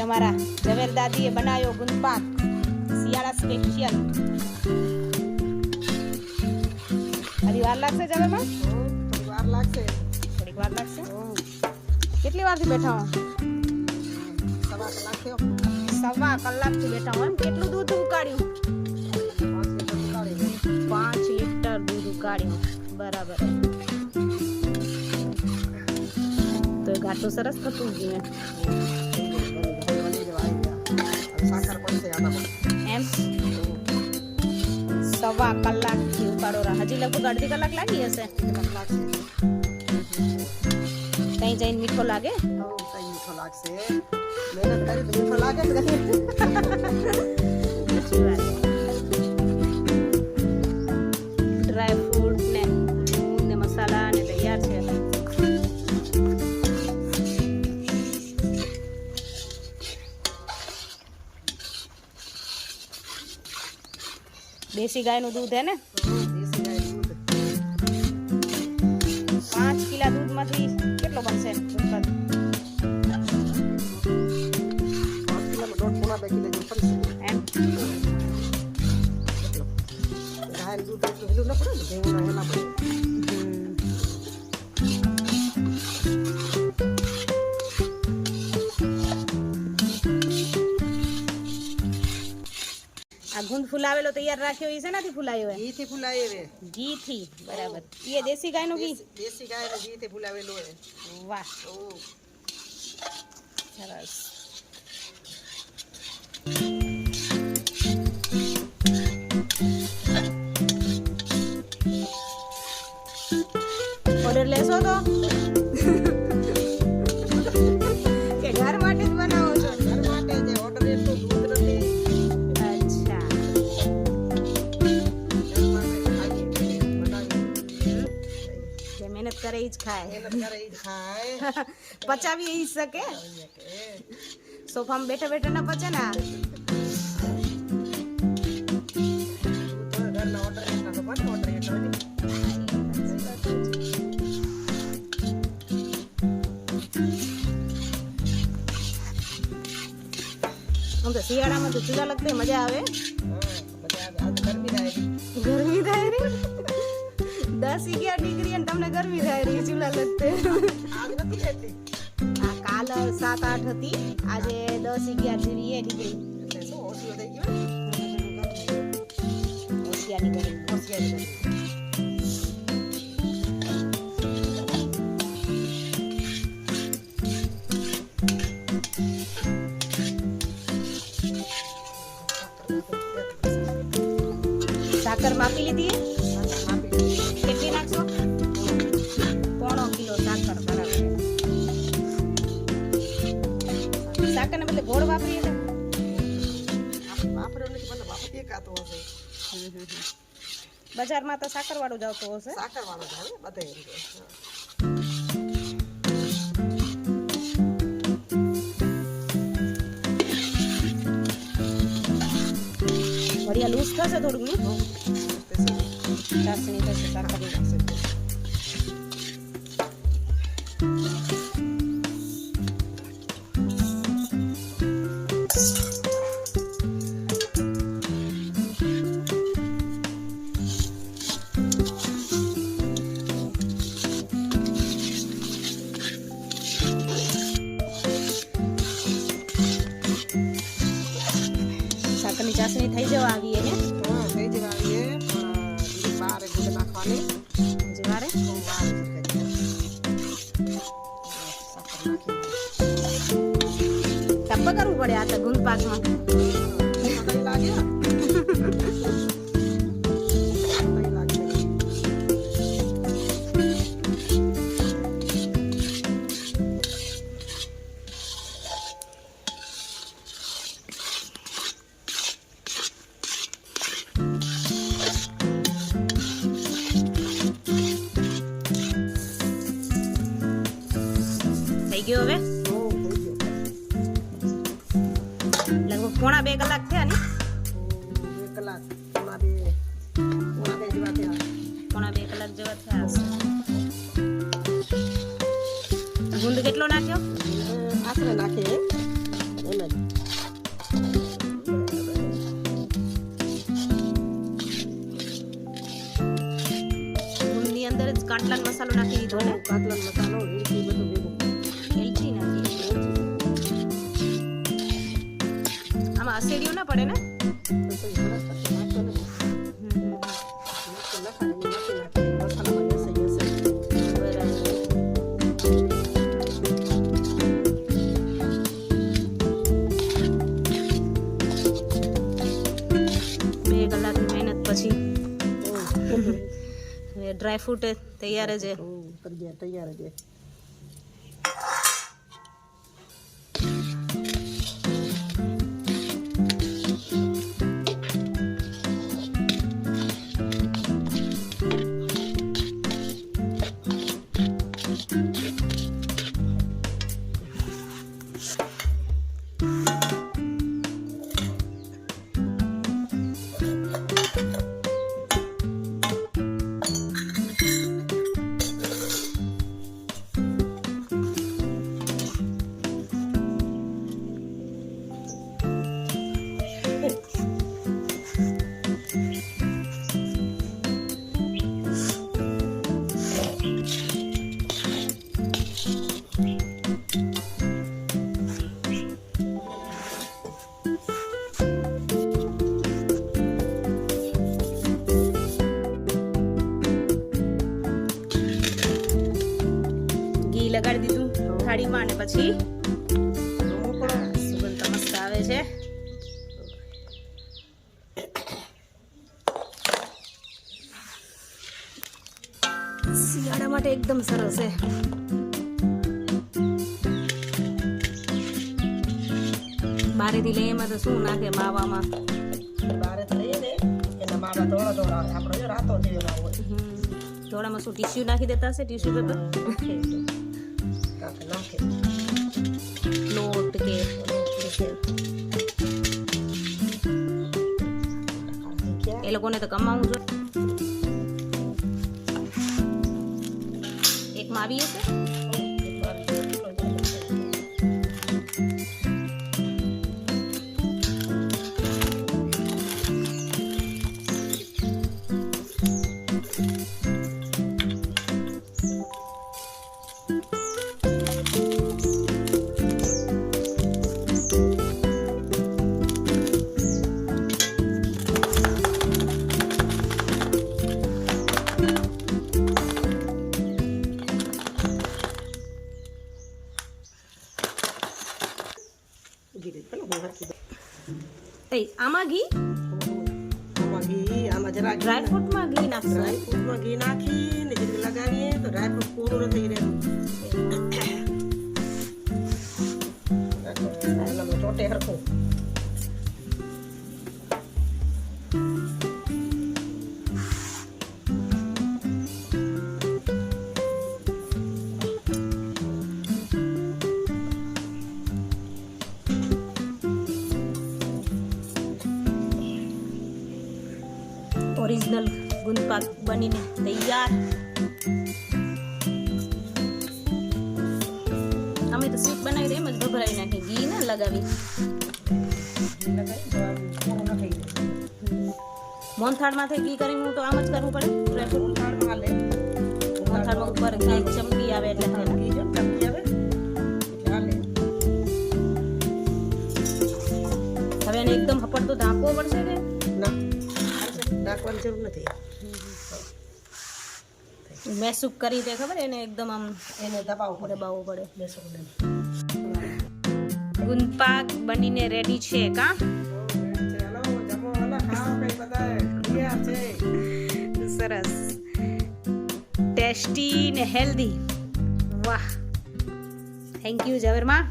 અમારા ઝવેર દાદીએ બનાવ્યો ગુંદપાક શિયાળા સ્પેશિયલ. હજી વાર લાગશે ઝવેરમાં? થોડી વાર લાગશે. થોડીક વાર લાગશે. કેટલી વારથી બેઠા હો? સવા કલાક થયો. સવા કલાકથી બેઠા હો. એમ કેટલું દૂધ ઉકાળ્યું? 5 લીટર દૂધ ઉકાળ્યું. બરાબર. તો એ ઘાટું સરસ થતું ગયું એમ. સવા કલાકથી ઉકાળો રહ્યા. હજી લગભગ અડધી કલાક લાગી હશે. કઈ જઈને મીઠો લાગે? મીઠો લાગશે. મહેનત કરી તો મીઠો લાગે જ નહીં. ડ્રાય ફ્રૂટ ને મસાલા ને તૈયાર છે. દેશી ગાયનું દૂધ હે ને? 5 કિલા દૂધમાંથી કેટલો બનશે? 2 કિલો એમ. દૂધ એટલું હેલું ન પડે ને, જેવું હેલા પડે. આ ગુંદ ફુલાવેલો તૈયાર રાખ્યો એ શેનાથી ફુલાયો હે? ઘીથી ફુલાય રે. ઘી થી. બરાબર. એ દેશી ગાયનું ઘી? દેશી ગાયનું ઘીથી ફુલાવેલું હે. વાહ, સરસ. ઓર્ડર લેશો તો કે ઘર માટે જ બનાવો છો? ઘર માટે જે ઓર્ડર એટલું દૂધ નથી. અચ્છા. જે મહેનત કરે એ જ ખાય. પચાવી એ શકે. સોફામાં બેઠા બેઠા ના પચે ને. આમ તો શિયાળામાં તો ચૂલા લગતી મજા આવે. ગરમી થાય રે. 10-11 ડિગ્રી અને તમને ગરમી થાય રહી ચૂલા લગતે. આ કાલ 7-8 હતી, આજે 10-11 જેવી ડિગ્રી. સાકર માપી લીધી? કેટલી નાખશો? 1/4 કિલો સાકર. બરાબર. સાકર ને બદલે ગોળ વાપરીએ તો બજારમાં તો સાકર વાળું જ આવતું હશે. સાકર વાળો જ આવે બધે. વડિયા લૂઝ થશે થોડુંક ને? ચાસણી થશે સાકર. સાકરની ચાસણી થઈ જવા આવી ને? થઈ જવા આવીએ. બારે ગુંદ નાખવાની. જેવારે ટપ્પા કરવું પડે આ તો ગુંદ પાકમાં. લાગે થઈ ગયો હવે. લગભગ 1.5-2 કલાક થયા ને? 2 કલાક. 1.5 જેવા થયા. 1.5-2 કલાક જેવા થયા હશે. ગુંદ કેટલો નાખ્યો? આશરે નાખીએ એમ જ. કાટલાનો મસાલો નાખી દીધો ને કાતલા મસાલો એલચી બધું ભેગું એલચી નાખી આમાં અસેડીઓ ના પડે ને પછી સરસ પછી નાખો ને મસાલામાં જશે બરાબર 2 કલાકની મહેનત પછી હવે ડ્રાય ફ્રૂટ તૈયાર જ છે કરી દે તૈયાર છે લગાડી દીધું થાળીમાં અને પછી સુગંધ તો મસ્ત આવે છે શિયાળા માટે એકદમ સરસ છે બારેથી લઈએ એમાં તો શું નાખે માવામાં બારે લઈએ ને એના માવા ધોળા આપણો જો રાતો જેવો માવો હોય થોડામાં શું ટીશ્યુ નાખી દેતા હશે ટીશ્યુ પેપર નાખે લોટ કે એ લોકોને તો કમાવું જોઈએ એક માવી હશે આમાં ઘી આમાં જરા ડ્રાય ફ્રૂટમાં ઘી નાખશો ડ્રાય ફ્રૂટમાં ઘી નાખી ને જેટલું લગાવીએ તો ડ્રાય ફ્રૂટ પૂરું નથી રહેતું ચોટે હરખું ઓરિજિનલ ગુંદપાક બનીને તૈયાર અમે તો સ્વીટ બનાવી દઈએ એમ જ ભભરાવી નાખી ઘી ના લગાવી મોહનથાળમાંથી ઘી કરીને હું તો આમ જ કરવું પડે મોહનથાળમાં ઉપર ઘી ચમકી આવે એટલે હવે એને એકદમ હપડતો ઢાંકવો પડશે કે નાખવાની જરૂર નથી મેસુક કરી દે ખબર એને એકદમ આમ એને દબાવવું પડે બેસો ગુંદપાક બનીને રેડી છે કા સરસ ટેસ્ટી ને હેલ્ધી વાહ થેન્ક યુ ઝવેરમાં